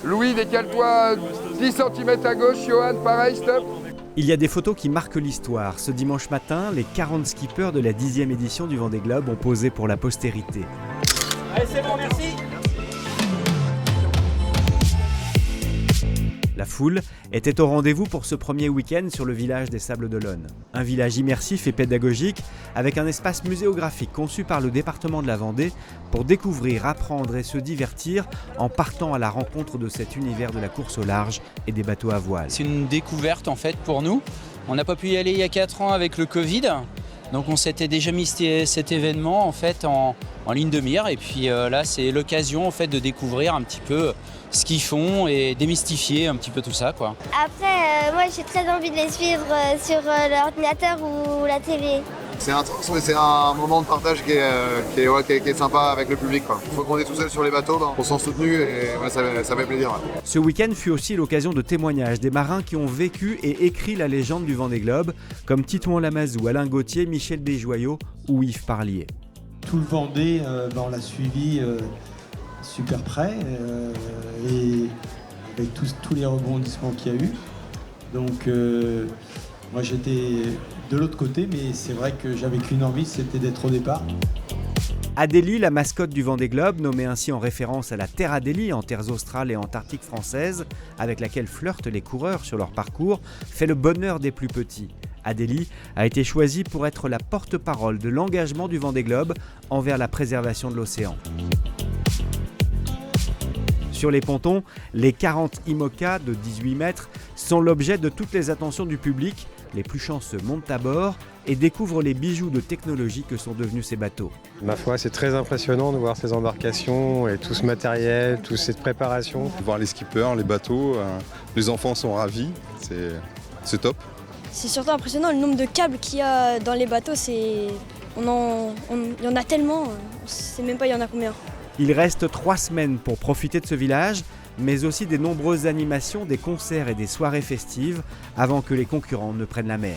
Louis, décale-toi 10 cm à gauche. Johan, pareil, stop. Il y a des photos qui marquent l'histoire. Ce dimanche matin, les 40 skippers de la 10e édition du Vendée Globe ont posé pour la postérité. Allez, c'est bon, merci. La foule était au rendez-vous pour ce premier week-end sur le village des Sables d'Olonne. Un village immersif et pédagogique avec un espace muséographique conçu par le département de la Vendée pour découvrir, apprendre et se divertir en partant à la rencontre de cet univers de la course au large et des bateaux à voile. C'est une découverte en fait pour nous. On n'a pas pu y aller il y a 4 ans avec le Covid. Donc on s'était déjà mis cet événement en fait en ligne de mire et puis là c'est l'occasion en fait de découvrir un petit peu ce qu'ils font et démystifier un petit peu tout ça quoi. Après moi j'ai très envie de les suivre sur l'ordinateur ou la télé. C'est un moment de partage qui est sympa avec le public. Il faut qu'on est tout seul sur les bateaux, on s'en soutenu et ouais, ça fait plaisir. Ouais. Ce week-end fut aussi l'occasion de témoignages des marins qui ont vécu et écrit la légende du Vendée Globe, comme Titouan Lamazou, Alain Gauthier, Michel Desjoyaux ou Yves Parlier. Tout le Vendée, on l'a suivi super près et avec tous les rebondissements qu'il y a eu. Donc moi j'étais de l'autre côté, mais c'est vrai que j'avais qu'une envie, c'était d'être au départ. Adélie, la mascotte du Vendée Globe, nommée ainsi en référence à la Terre Adélie en terres australes et antarctiques françaises, avec laquelle flirtent les coureurs sur leur parcours, fait le bonheur des plus petits. Adélie a été choisie pour être la porte-parole de l'engagement du Vendée Globe envers la préservation de l'océan. Sur les pontons, les 40 IMOCA de 18 mètres sont l'objet de toutes les attentions du public. Les plus chanceux montent à bord et découvrent les bijoux de technologie que sont devenus ces bateaux. Ma foi, c'est très impressionnant de voir ces embarcations et tout ce matériel, toute cette préparation. Voir les skippers, les bateaux, les enfants sont ravis, c'est top. C'est surtout impressionnant le nombre de câbles qu'il y a dans les bateaux, il y en a tellement, on ne sait même pas il y en a combien. Il reste 3 semaines pour profiter de ce village, mais aussi des nombreuses animations, des concerts et des soirées festives avant que les concurrents ne prennent la mer.